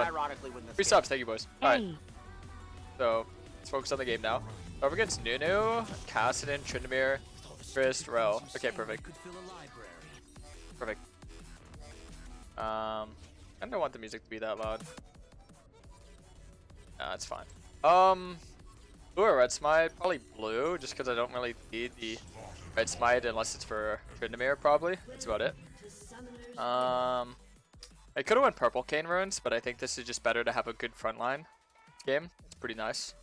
ironically win this. Free subs, thank you boys. Alright. So let's focus on the game now. Over against Nunu, Kassadin, Tryndamere, Chris, Rel. Okay, perfect. Perfect. I don't want the music to be that loud. Nah, it's fine. Blue or red smite? Probably blue, just because I don't really need the red smite unless it's for Tryndamere, probably. That's about it. I could have went purple Kayn runes, but I think this is just better to have a good front line game. It's pretty nice.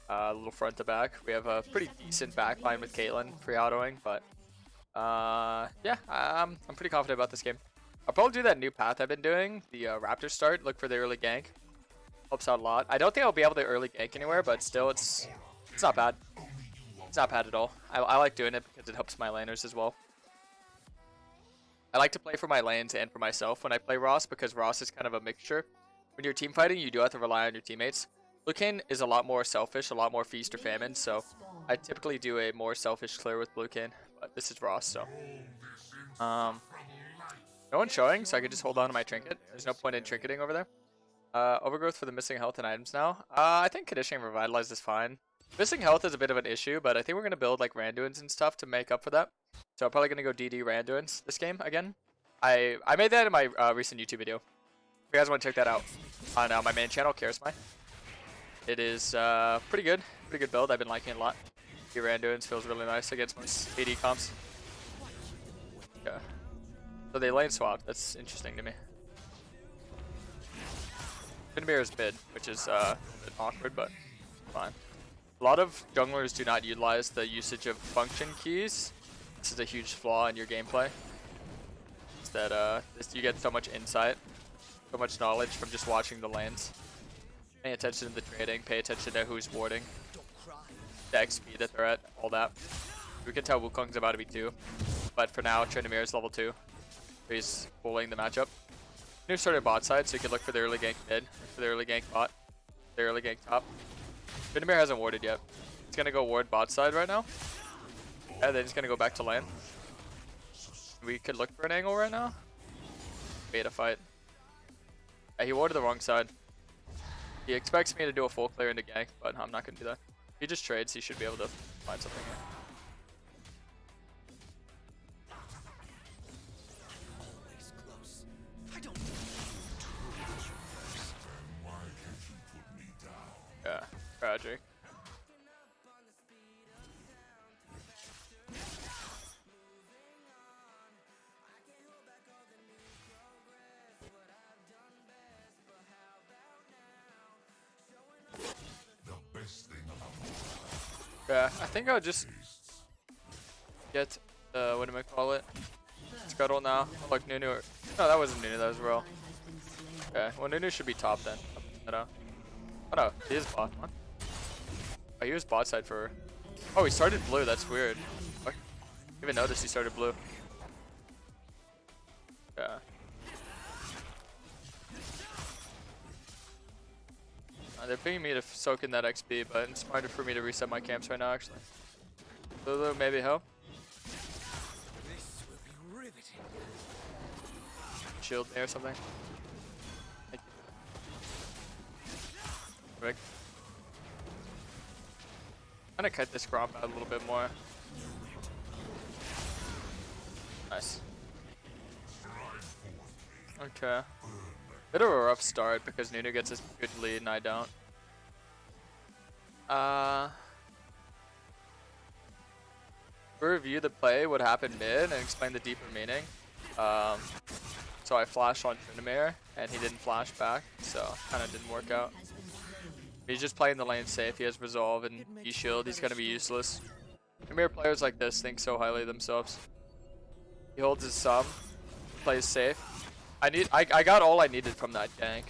A little front to back. We have a pretty decent back line with Caitlyn free autoing, but yeah, I'm pretty confident about this game. I'll probably do that new path I've been doing, the Raptor start. Look for the early gank. Helps out a lot. I don't think I'll be able to early gank anywhere, but still, it's not bad. It's not bad at all. I like doing it because it helps my laners as well. I like to play for my lanes and for myself when I play Ross, because Ross is kind of a mixture. When you're team fighting, you do have to rely on your teammates. Blue Kayn is a lot more selfish, a lot more feast or famine, so I typically do a more selfish clear with Blue Kayn, but this is Ross, so. No one's showing, so I can just hold on to my trinket. There's no point in trinketing over there. Overgrowth for the missing health and items now. I think conditioning and revitalize is fine. Missing health is a bit of an issue, but I think we're going to build like Randuins and stuff to make up for that. So I'm probably going to go DD Randuins this game again. I made that in my recent YouTube video. If you guys want to check that out on my main channel, Karasmai. It is pretty good build. I've been liking it a lot. DD Randuins feels really nice against most AD comps. Yeah. So they lane swap. That's interesting to me. Tryndamere is mid, which is a bit awkward, but fine. A lot of junglers do not utilize the usage of function keys. This is a huge flaw in your gameplay. Is that you get so much insight, so much knowledge from just watching the lanes. Pay attention to the trading, pay attention to who's warding, the XP that they're at, all that. We can tell Wukong's about to be 2, but for now, Tryndamere is level 2. He's bullying the matchup. New started bot side, so you can look for the early gank mid, for the early gank bot, the early gank top. Tryndamere hasn't warded yet. He's gonna go ward bot side right now. And then he's gonna go back to lane. We could look for an angle right now. Beta fight. Yeah, he warded the wrong side. He expects me to do a full clear into gank, but I'm not gonna do that. If he just trades, he should be able to find something here. Yeah, tragic. Yeah, I think I'll just get the, what do I call it? Scuttle now. Like Nunu. No, that wasn't Nunu, that was Rel. Okay, well Nunu should be top then. Oh no, he is bot. Huh? Oh, he was bot side for. Oh, he started blue. That's weird. I didn't even notice he started blue. Yeah. They're pinging me to soak in that XP, but it's smarter for me to reset my camps right now, actually. Lulu, maybe help. Shield me or something. Thank you. Perfect. I'm gonna cut this Gromp out a little bit more. Nice. Okay. Bit of a rough start because Nunu gets a good lead and I don't. Review the play, what happened mid, and explain the deeper meaning. So I flashed on Tryndamere and he didn't flash back, so kind of didn't work out. He's just playing the lane safe. He has resolve and E-shield. He's gonna be useless. Tryndamere players like this think so highly of themselves. He holds his sum, plays safe. I got all I needed from that gank.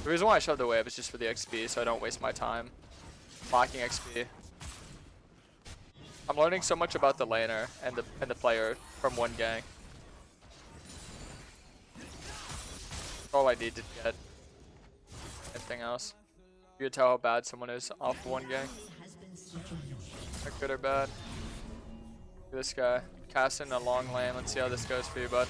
The reason why I shoved the wave is just for the XP, so I don't waste my time locking XP. I'm learning so much about the laner and the player from one gank. All I need to get anything else. You can tell how bad someone is off one gank. Or good or bad. Look at this guy. Casting a long lane. Let's see how this goes for you, bud.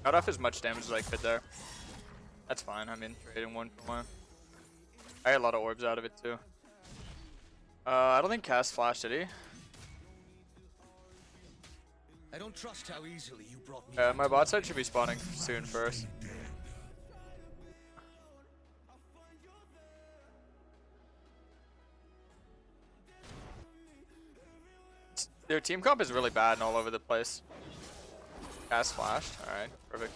Cut off as much damage as I could there. That's fine. I mean, trading 1 for 1. I got a lot of orbs out of it too. I don't think Cast flashed, did he? I don't trust how easily you brought me. My bot side should be spawning soon first. Their team comp is really bad and all over the place. Cast flashed. Alright, perfect.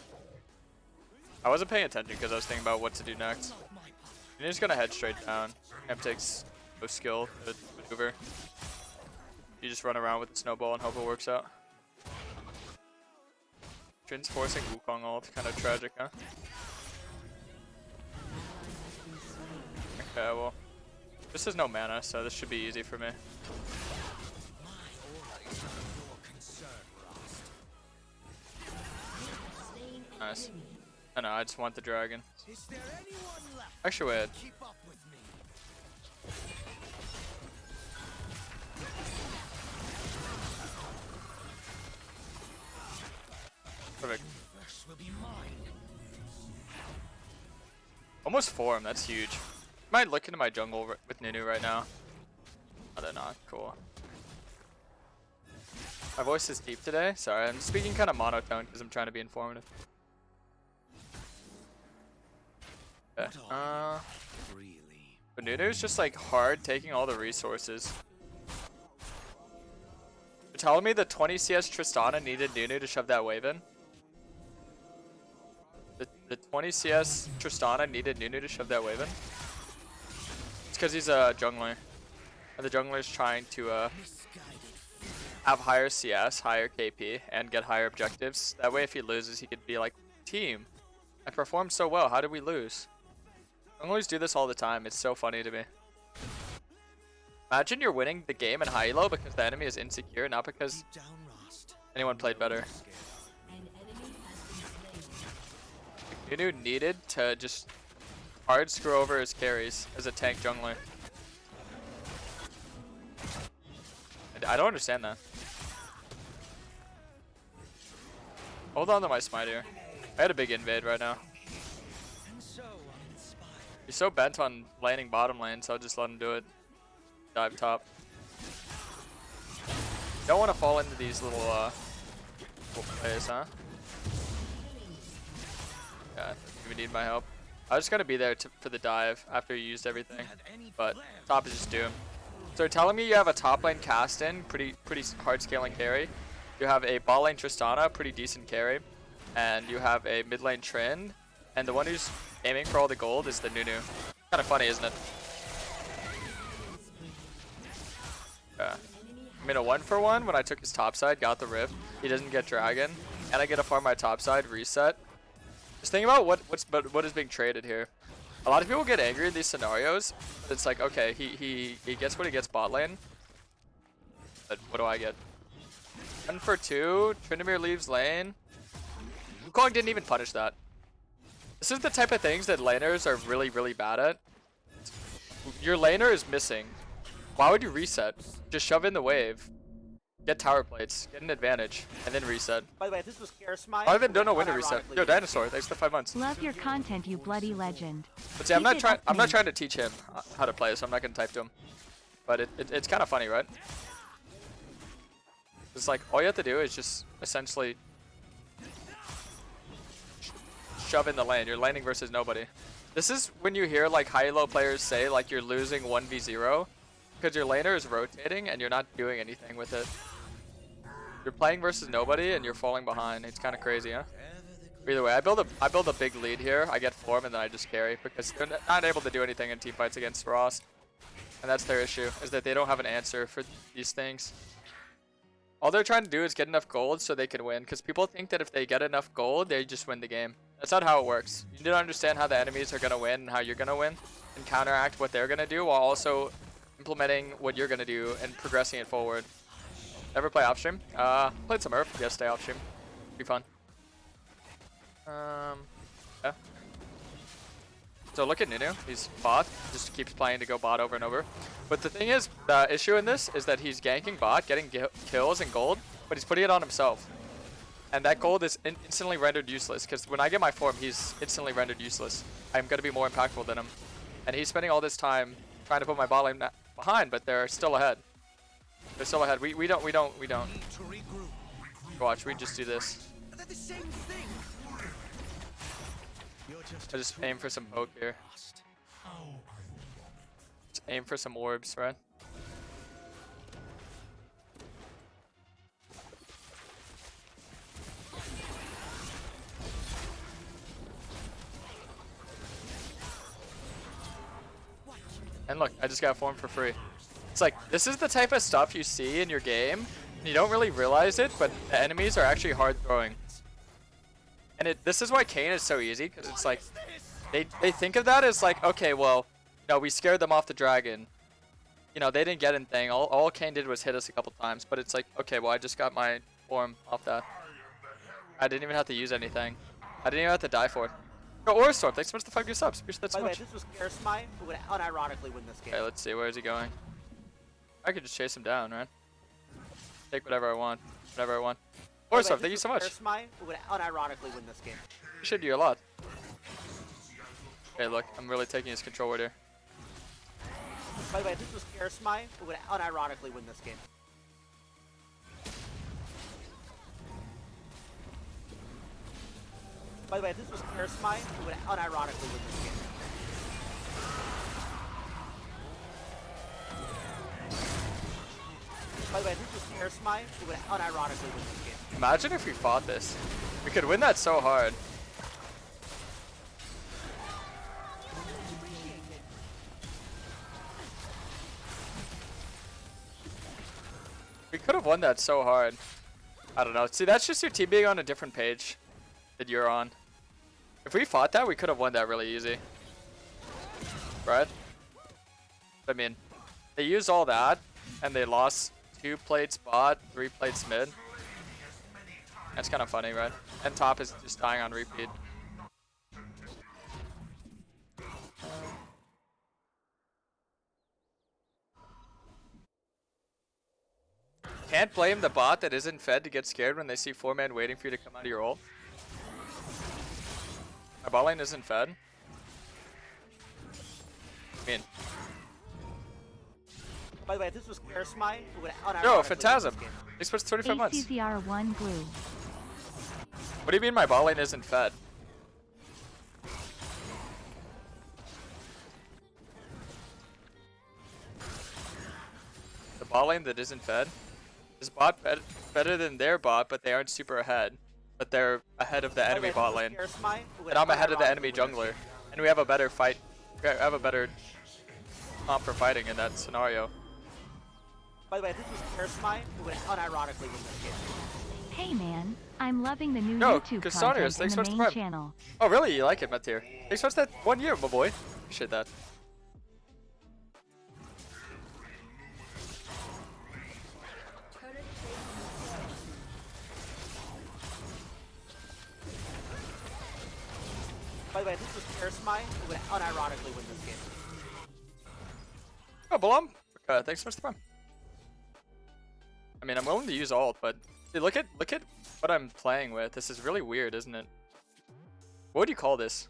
I wasn't paying attention because I was thinking about what to do next. You're just gonna head straight down. Camp takes no skill to maneuver. You just run around with the snowball and hope it works out. Trin's forcing Wukong ult, kind of tragic, huh? Okay, well, this has no mana, so this should be easy for me. Nice. I know, I just want the dragon. Actually, wait. Perfect. Almost form, that's huge. Might look into my jungle with Nunu right now. Oh, they're not. Cool. My voice is deep today. Sorry, I'm speaking kind of monotone because I'm trying to be informative. Okay. But Nunu's just like hard taking all the resources. You're telling me the 20 CS Tristana needed Nunu to shove that wave in? The 20 CS Tristana needed Nunu to shove that wave in? It's because he's a jungler. And the jungler is trying to have higher CS, higher KP, and get higher objectives. That way if he loses, he could be like, team, I performed so well, how did we lose? Junglers do this all the time, it's so funny to me. Imagine you're winning the game in high elo because the enemy is insecure, not because anyone played better. Nunu needed to just hard screw over his carries as a tank jungler. I don't understand that. Hold on to my smite here. I had a big invade right now. He's so bent on laning bottom lane, so I'll just let him do it. Dive top. Don't want to fall into these little plays, huh? Yeah, we need my help. I was just gonna be there for the dive after you used everything, but top is just doomed. So you're telling me you have a top lane cast in, pretty hard scaling carry. You have a bot lane Tristana, pretty decent carry, and you have a mid lane Trin, and the one who's aiming for all the gold is the Nunu. Kind of funny, isn't it? Yeah. I mean, a 1-for-1 when I took his top side, got the rift. He doesn't get dragon, and I get to farm my top side, reset. Just think about what is being traded here. A lot of people get angry in these scenarios. But it's like, okay, he gets what he gets bot lane. But what do I get? 1-for-2. Tryndamere leaves lane. Wukong didn't even punish that. This is the type of things that laners are really bad at. Your laner is missing. Why would you reset? Just shove in the wave. Get tower plates, get an advantage, and then reset. By the way, this was Karasmai. I don't know when to reset. Yo, Dinosaur, thanks for the 5 months. Love your content, you bloody legend. But see, I'm not trying to teach him how to play, so I'm not gonna type to him. But it's kind of funny, right? It's like all you have to do is just essentially shove in the lane. You're laning versus nobody. This is when you hear like high-low players say like you're losing 1v0 because your laner is rotating and you're not doing anything with it. You're playing versus nobody and you're falling behind. It's kind of crazy, huh? Either way, I build a big lead here. I get form and then I just carry because they're not able to do anything in team fights against Ross. And that's their issue, is that they don't have an answer for these things. All they're trying to do is get enough gold so they can win, because people think that if they get enough gold, they just win the game. That's not how it works. You need to understand how the enemies are going to win and how you're going to win, and counteract what they're going to do while also implementing what you're going to do and progressing it forward. Ever play offstream? Played some Earth yesterday offstream. Be fun. Yeah. So look at Nunu. He's bot. Just keeps playing to go bot over and over. But the thing is, the issue in this is that he's ganking bot, getting kills and gold, but he's putting it on himself. And that gold is instantly rendered useless, because when I get my form, he's instantly rendered useless. I'm going to be more impactful than him. And he's spending all this time trying to put my bot lane behind, but they're still ahead. They're still ahead. We don't. Need to regroup. Watch, we just do this. They're the same thing. You're I just aim for some poke here. lost. Just aim for some orbs, right? And look, I just got formed for free. It's like, this is the type of stuff you see in your game, and you don't really realize it, but the enemies are actually hard throwing. And this is why Kayn is so easy, because it's like, they think of that as like, okay, well, you know, we scared them off the dragon. You know, they didn't get anything. All Kayn did was hit us a couple times, but it's like, okay, well, I just got my form off that. I didn't even have to use anything. I didn't even have to die for it. Go Orstorp, thanks so much for the 5 new subs. Appreciate that so By the way, much. this was Karasmai, who would unironically win this game. Okay, let's see, where is he going? I could just chase him down, right? Take whatever I want, whatever I want. By the way, Orstorp, this thank you was so much. Karasmai, who would unironically win this game. Appreciate you a lot. Okay, look, I'm really taking his control word here. By the way, this was Karasmai, who would unironically win this game. By the way, this was Karasmai, who would unironically win this game. By the way, this was Karasmai, who would unironically win this game. Imagine if we fought this. We could win that so hard. We could have won that so hard. I don't know. See, that's just your team being on a different page that you're on. If we fought that, we could have won that really easy. Right? I mean, they used all that, and they lost 2 plates bot, 3 plates mid. That's kind of funny, right? And top is just dying on repeat. Can't blame the bot that isn't fed to get scared when they see 4-man waiting for you to come out of your ult. My bot lane isn't fed. I mean, By the way, this was Karasmai, who would unironically yo, win Phantasm. this game. They switched 25 months. ACCR1 glue. What do you mean my bot lane isn't fed? The bot lane that isn't fed? Is bot better than their bot, but they aren't super ahead. But they're ahead of the By the enemy way, bot this lane. was Karasmai, who would And I'm ahead of the unironically enemy win this jungler. game. And we have a better fight. We have a better comp for fighting in that scenario. By the way, this was Karasmai, who would unironically win this game. Hey man, I'm loving the new Yo, YouTube Cassandrius, content thanks in so the much for main Prime. channel. Oh really? You like it, Matir? Thanks so much for that 1 year, my boy. Appreciate that. By the way, this was Karasmai, who would unironically win this game. Oh, Balam. Thanks so much for the Prime. I mean, I'm willing to use ult, but see, look at what I'm playing with. This is really weird, isn't it? What would you call this?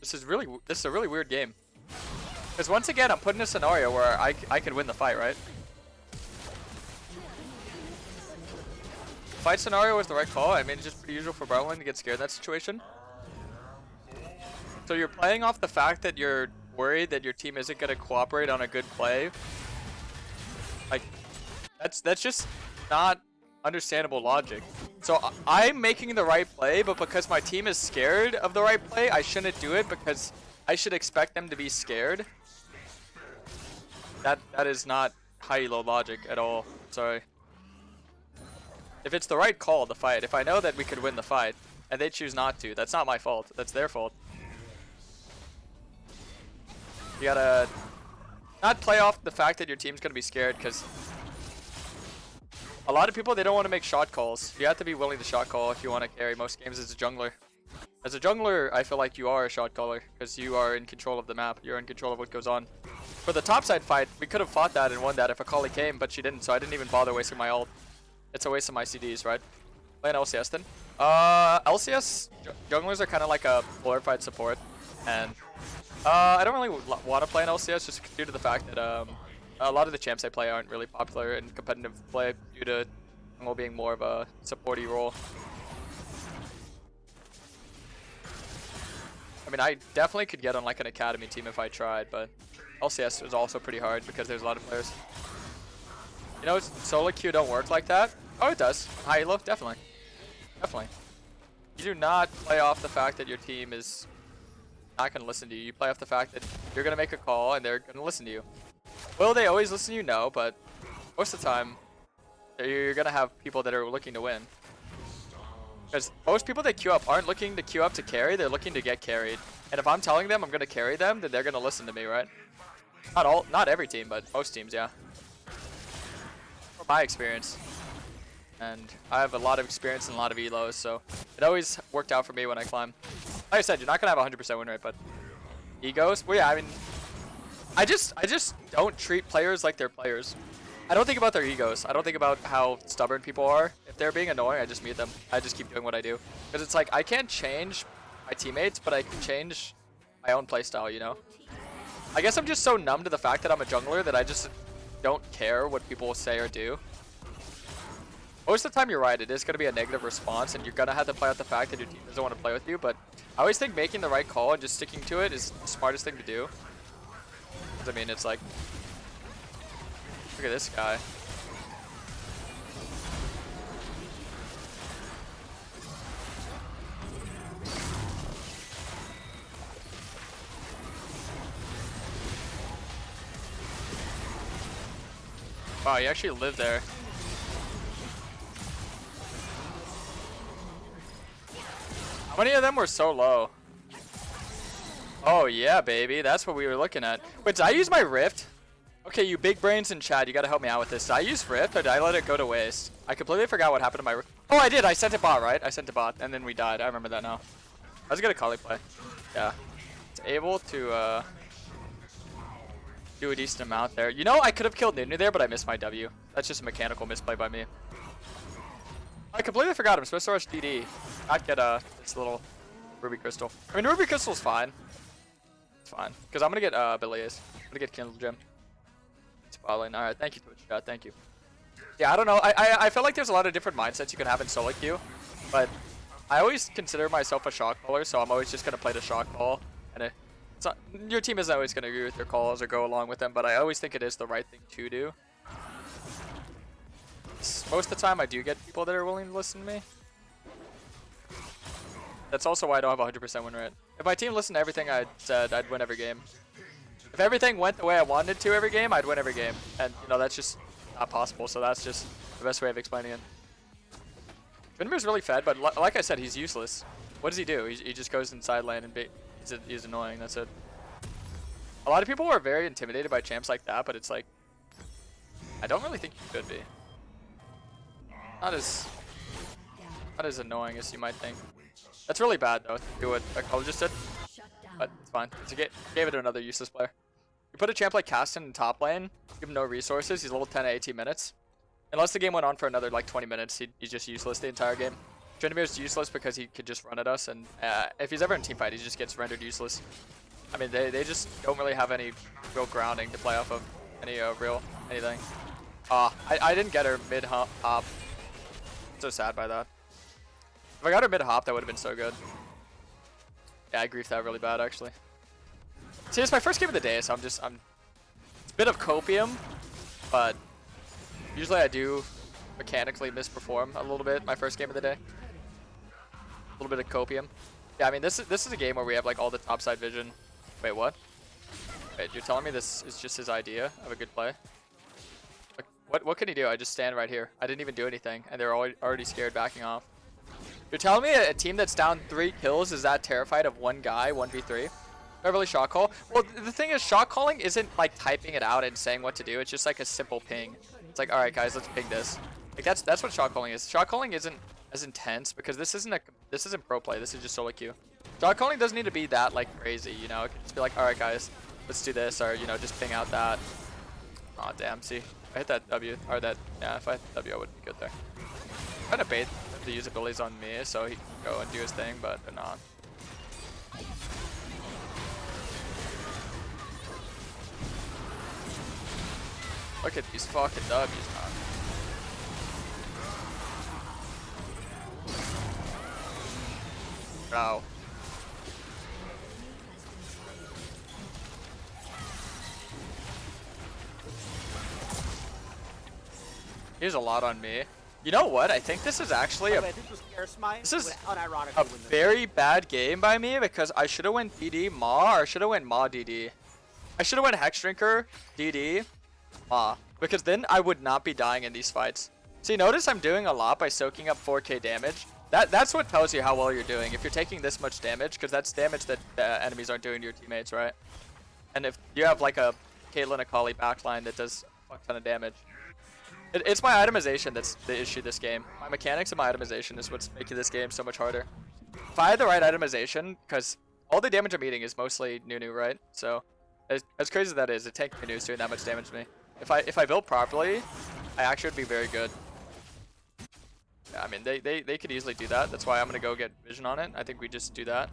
This is a really weird game. Because once again, I'm put in a scenario where I could win the fight, right? Fight scenario was the right call. I mean, it's just pretty usual for Brownline to get scared in that situation. So you're playing off the fact that you're worried that your team isn't going to cooperate on a good play. Like, that's just not understandable logic. So I'm making the right play, but because my team is scared of the right play, I shouldn't do it because I should expect them to be scared. That is not high-low logic at all. Sorry. If it's the right call to fight, if I know that we could win the fight, and they choose not to, that's not my fault. That's their fault. You gotta not play off the fact that your team's gonna be scared, because a lot of people, they don't want to make shot calls. You have to be willing to shot call if you want to carry most games as a jungler. As a jungler, I feel like you are a shot caller because you are in control of the map. You're in control of what goes on. For the topside fight, we could have fought that and won that if Akali came, but she didn't, so I didn't even bother wasting my ult. It's a waste of my CDs, right? Play an LCS then. LCS junglers are kind of like a glorified support, and I don't really want to play an LCS just due to the fact that a lot of the champs I play aren't really popular in competitive play due to jungle being more of a supporty role. I mean, I definitely could get on like an academy team if I tried, but LCS is also pretty hard because there's a lot of players. You know, solo queue don't work like that. Oh, it does. High elo, definitely. Definitely. You do not play off the fact that your team is not going to listen to you. You play off the fact that you're going to make a call and they're going to listen to you. Will they always listen to you? No, but most of the time, you're going to have people that are looking to win. Because most people that queue up aren't looking to queue up to carry, they're looking to get carried. And if I'm telling them I'm going to carry them, then they're going to listen to me, right? Not every team, but most teams, yeah. From my experience. And I have a lot of experience and a lot of elos, so it always worked out for me when I climb. Like I said, you're not going to have 100% win rate, but egos? Well, yeah, I mean, I just don't treat players like they're players. I don't think about their egos. I don't think about how stubborn people are. If they're being annoying, I just mute them. I just keep doing what I do. Because it's like, I can't change my teammates, but I can change my own playstyle, you know? I guess I'm just so numb to the fact that I'm a jungler that I just don't care what people say or do. Most of the time, you're right. It is going to be a negative response, and you're going to have to play out the fact that your team doesn't want to play with you. But I always think making the right call and just sticking to it is the smartest thing to do. Because, I mean, it's like... Look at this guy. Wow, you actually live there. How many of them were so low? Oh yeah, baby. That's what we were looking at. Wait, did I use my Rift? Okay, you big brains in chat, you gotta help me out with this. Did I use Rift or did I let it go to waste? I completely forgot what happened to my Rift. Oh, I did. I sent it bot, right? I sent it bot, and then we died. I remember that now. I was gonna Kali play. Yeah. It's able to do a decent amount there. You know, I could have killed Nunu there, but I missed my W. That's just a mechanical misplay by me. I completely forgot I'm supposed to rush DD. Not get this little Ruby Crystal. I mean, Ruby Crystal's fine. It's fine. Because I'm gonna get Belize. I'm gonna get Kindle Gem. Spotlight. Alright, thank you, Twitch chat. Thank you. Yeah, I don't know. I feel like there's a lot of different mindsets you can have in solo queue, but I always consider myself a shot caller, so I'm always just gonna play the shot call. And it's not, your team isn't always gonna agree with your calls or go along with them, but I always think it is the right thing to do. Most of the time, I do get people that are willing to listen to me. That's also why I don't have 100% win rate. If my team listened to everything I said, I'd win every game. If everything went the way I wanted to every game, I'd win every game. And, you know, that's just not possible, so that's just the best way of explaining it. Tryndamere really fed, but like I said, he's useless. What does he do? He just goes inside lane and he's annoying, that's it. A lot of people are very intimidated by champs like that, but it's like, I don't really think you should be. Not as annoying as you might think. That's really bad though, to do what Akali just did. But it's fine. Gave it to another useless player. You put a champ like Kasten in top lane, give him no resources, he's level 10 at 18 minutes. Unless the game went on for another like 20 minutes, he's just useless the entire game. Tryndamere's useless because he could just run at us, and if he's ever in teamfight, he just gets rendered useless. I mean, they just don't really have any real grounding to play off of, any real anything. I didn't get her mid-hop. I'm so sad by that. If I got her mid-hop, that would have been so good. Yeah, I griefed that really bad, actually. See, it's my first game of the day, so it's a bit of copium, but usually I do mechanically misperform a little bit my first game of the day. A little bit of copium. Yeah, I mean, this is a game where we have like all the topside vision. Wait, what? Wait, you're telling me this is just his idea of a good play? Like, what can he do? I just stand right here. I didn't even do anything, and they're already scared backing off. You're telling me a team that's down 3 kills is that terrified of one guy, 1v3? Beverly shot call? Well, the thing is, shot calling isn't like typing it out and saying what to do. It's just like a simple ping. It's like, all right, guys, let's ping this. Like that's what shot calling is. Shot calling isn't as intense because this isn't pro play. This is just solo queue. Draw calling doesn't need to be that like crazy, you know. It can just be like, all right, guys, let's do this, or you know, just ping out that. Oh damn, see, if I hit that W or that, yeah, if I hit the W, I would be good there. I'm trying to bait the usabilities on me so he can go and do his thing, but they're not. Look at these fucking W's, man. Wow. Here's a lot on me. You know what? I think this is actually a This was Karasmai, this is who unironically a win this very bad game by me because I should have went DD Ma or I should have went Ma DD. I should have went Hex Drinker DD Ma because then I would not be dying in these fights. See, notice I'm doing a lot by soaking up 4k damage. That's what tells you how well you're doing. If you're taking this much damage, because that's damage that enemies aren't doing to your teammates, right? And if you have like a Caitlyn Akali backline that does a fuck ton of damage. It's my itemization that's the issue this game. My mechanics and my itemization is what's making this game so much harder. If I had the right itemization, because all the damage I'm eating is mostly Nunu, right? So, as crazy as that is, it tank Nunu's doing that much damage to me. If I built properly, I actually would be very good. Yeah, I mean, they could easily do that. That's why I'm going to go get vision on it. I think we just do that.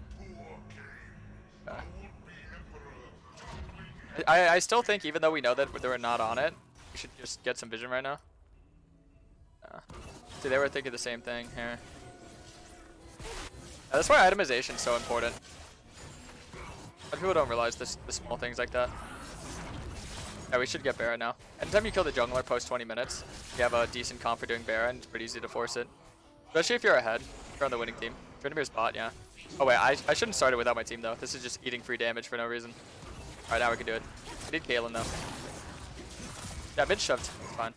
I still think, even though we know that they're not on it, we should just get some vision right now. See, they were thinking the same thing here. That's why itemization is so important. But people don't realize the small things like that. Yeah, we should get Baron now. Anytime you kill the jungler post 20 minutes, you have a decent comp for doing Baron. It's pretty easy to force it. Especially if you're ahead. If you're on the winning team. Tryndamere bot, yeah. Oh wait, I shouldn't start it without my team though. This is just eating free damage for no reason. Alright, now we can do it. We need Kayn though. Yeah, mid shoved. It's fine.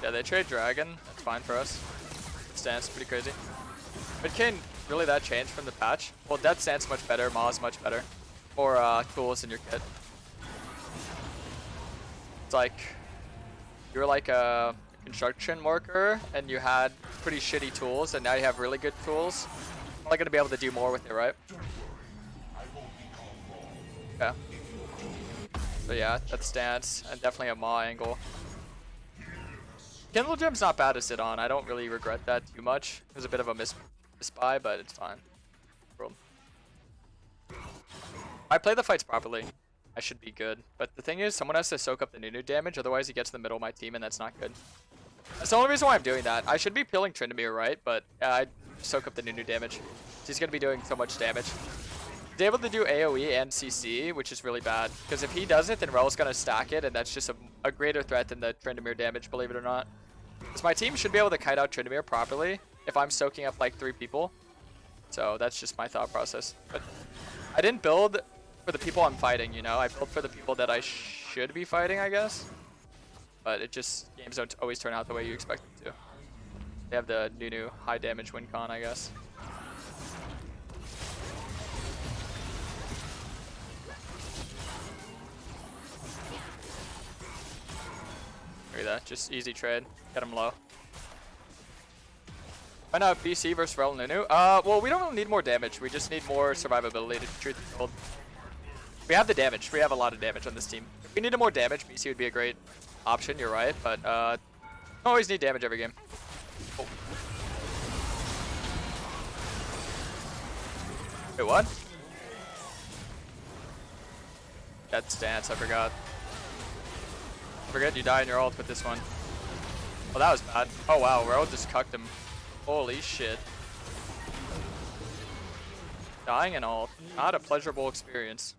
Yeah, they trade Dragon. That's fine for us. Stance pretty crazy. But Kayn, really that changed from the patch? Well, Death Stance much better. Ma's much better. More tools in your kit. It's like you were like a construction worker and you had pretty shitty tools, and now you have really good tools. You're probably gonna be able to do more with it, right? Yeah. So yeah, that's stance and definitely a Ma angle. Kindle Gem's not bad to sit on. I don't really regret that too much. It was a bit of a misbuy, but it's fine. I play the fights properly. I should be good. But the thing is, someone has to soak up the Nunu damage, otherwise he gets in the middle of my team, and that's not good. That's the only reason why I'm doing that. I should be peeling Tryndamere, right? But I soak up the Nunu damage. He's going to be doing so much damage. He's able to do AoE and CC, which is really bad. Because if he does it, then Rel's going to stack it, and that's just a greater threat than the Tryndamere damage, believe it or not. Because my team should be able to kite out Tryndamere properly if I'm soaking up like 3 people. So that's just my thought process. But I didn't build for the people I'm fighting, you know? I built for the people that I should be fighting, I guess. But it just, games don't always turn out the way you expect them to. They have the Nunu high damage win con, I guess. Look at that, just easy trade. Get him low. Why not BC versus Rel Nunu? Well, we don't really need more damage. We just need more survivability to truth be told. We have the damage. We have a lot of damage on this team. If we needed more damage, BC would be a great option, you're right. But, don't always need damage every game. Oh. Wait, what? That stance, I forgot. Forget you die in your ult with this one. Oh, that was bad. Oh wow, Rel just cucked him. Holy shit. Dying in ult. Not a pleasurable experience.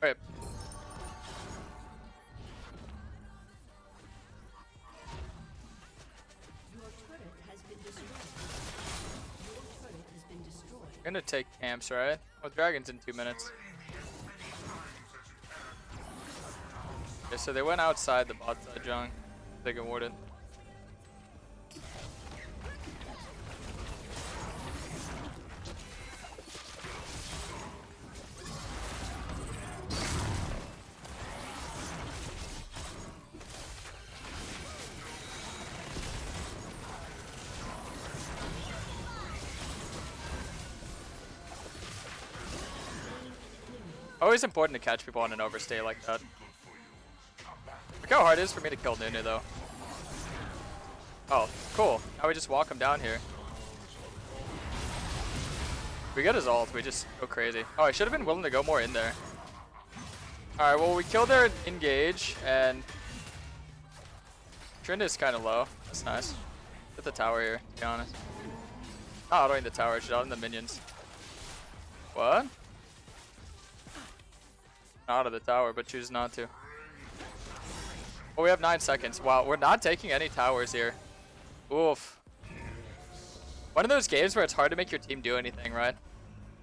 Alright. gonna take camps, right? Well, dragon's in 2 minutes. Okay, so they went outside the bot side, John. They can ward it. Always important to catch people on an overstay like that. Look how hard it is for me to kill Nunu though. Oh, cool. Now we just walk him down here. We get his ult, we just go crazy. Oh, I should have been willing to go more in there. Alright, well we killed their engage and Trin is kinda low. That's nice. Hit the tower here, to be honest. Not autoing the tower, should auto the minions. What? Out of the tower, but choose not to. Oh, we have 9 seconds. Wow, we're not taking any towers here. Oof. One of those games where it's hard to make your team do anything, right?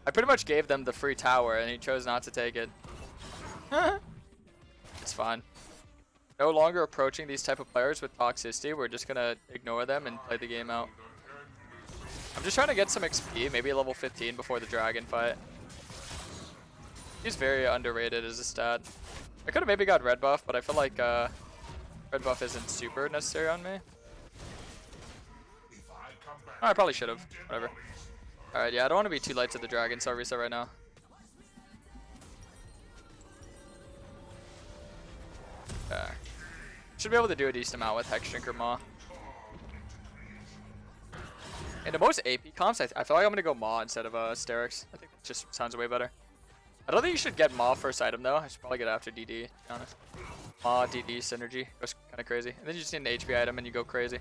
I pretty much gave them the free tower, and he chose not to take it. It's fine. No longer approaching these type of players with toxicity. We're just gonna ignore them and play the game out. I'm just trying to get some XP, maybe level 15 before the dragon fight. He's very underrated as a stat. I could have maybe got red buff, but I feel like red buff isn't super necessary on me. Oh, I probably should have. Whatever. Alright, yeah, I don't want to be too late to the dragon, so I'll reset right now. Okay. Should be able to do a decent amount with Hex Drinker Maw. In the most AP comps, I feel like I'm going to go Maw instead of Asterix. I think it just sounds way better. I don't think you should get Maw first item though. I should probably get it after DD, to be honest. Maw, DD, synergy. Goes kind of crazy. And then you just need an HP item and you go crazy.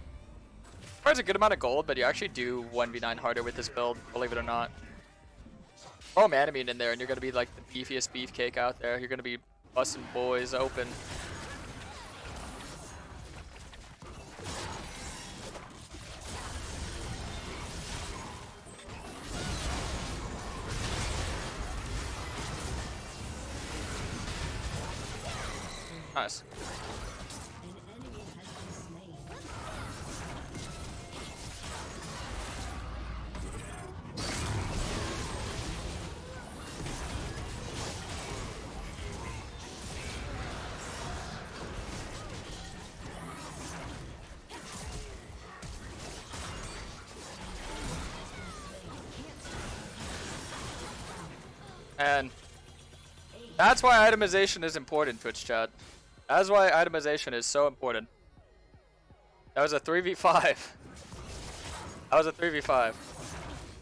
Requires a good amount of gold, but you actually do 1v9 harder with this build, believe it or not. Throw Manamine in there and you're going to be like the beefiest beefcake out there. You're going to be busting boys open. Nice. And that's why itemization is important, Twitch chat. That's why itemization is so important. That was a 3v5. That was a 3v5.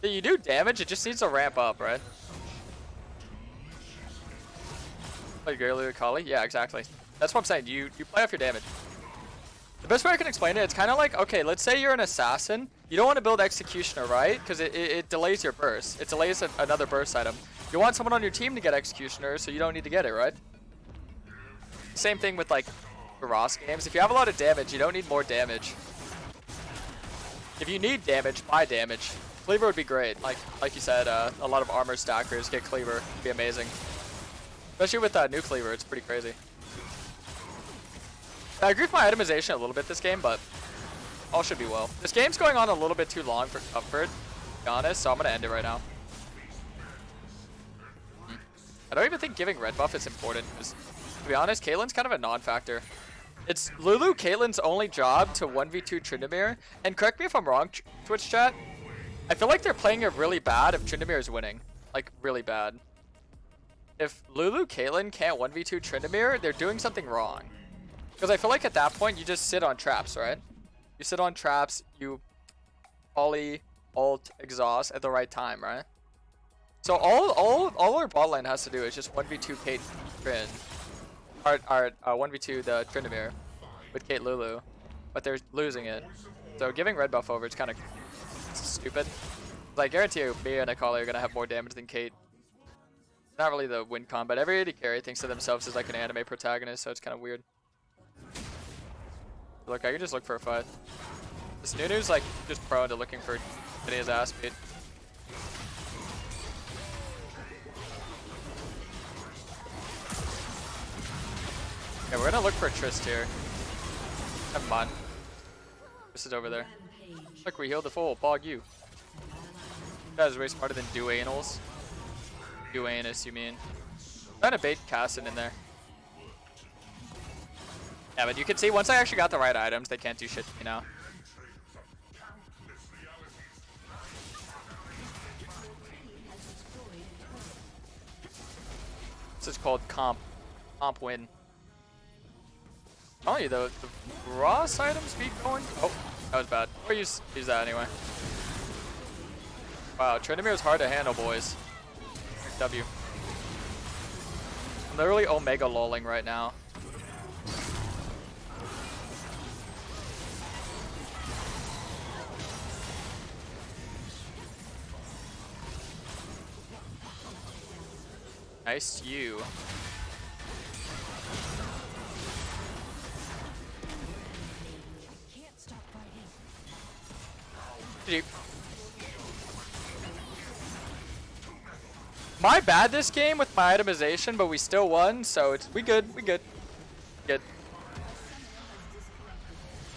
You do damage, it just needs to ramp up, right? Like earlier, Kali? Yeah, exactly. That's what I'm saying. You play off your damage. The best way I can explain it, it's kind of like, okay, let's say you're an assassin. You don't want to build Executioner, right? Because it delays your burst. It delays another burst item. You want someone on your team to get Executioner, so you don't need to get it, right? Same thing with like Ross games. If you have a lot of damage, you don't need more damage. If you need damage, buy damage. Cleaver would be great. Like you said, a lot of armor stackers get Cleaver. It'd be amazing. Especially with new Cleaver, it's pretty crazy. I agree with my itemization a little bit this game, but all should be well. This game's going on a little bit too long for comfort, to be honest, so I'm going to end it right now. I don't even think giving red buff is important, because to be honest, Caitlyn's kind of a non-factor. It's Lulu Caitlyn's only job to 1v2 Tryndamere, and correct me if I'm wrong, Twitch chat, I feel like they're playing it really bad if Tryndamere is winning. Like, really bad. If Lulu Caitlyn can't 1v2 Tryndamere, they're doing something wrong. Because I feel like at that point, you just sit on traps, right? You sit on traps, you poly, ult, exhaust at the right time, right? So all our bot lane has to do is just 1v2 Kate Trin. Or 1v2 the Tryndamere with Kate Lulu. But they're losing it. So giving red buff over, it's kind of stupid. I guarantee you, me and Akali are going to have more damage than Kate. Not really the win con, but every AD carry thinks of themselves as like an anime protagonist, so it's kind of weird. Look, I can just look for a fight. This Nunu's like just prone to looking for getting his ass beat. Yeah, we're gonna look for Trist here. Never mind. Trist is over there. Look, we healed the full. Bog you. You guys are way smarter than Duanals. Duanus, you mean. I'm trying to bait Cassin in there. Yeah, but you can see once I actually got the right items, they can't do shit to me now. This is called comp win. Oh, the Ross items be going. Oh, that was bad. Or use that anyway. Wow, Trindamir's hard to handle, boys. W. I'm literally Omega lolling right now. Nice you. GG. My bad this game with my itemization, but we still won, so we good. Good.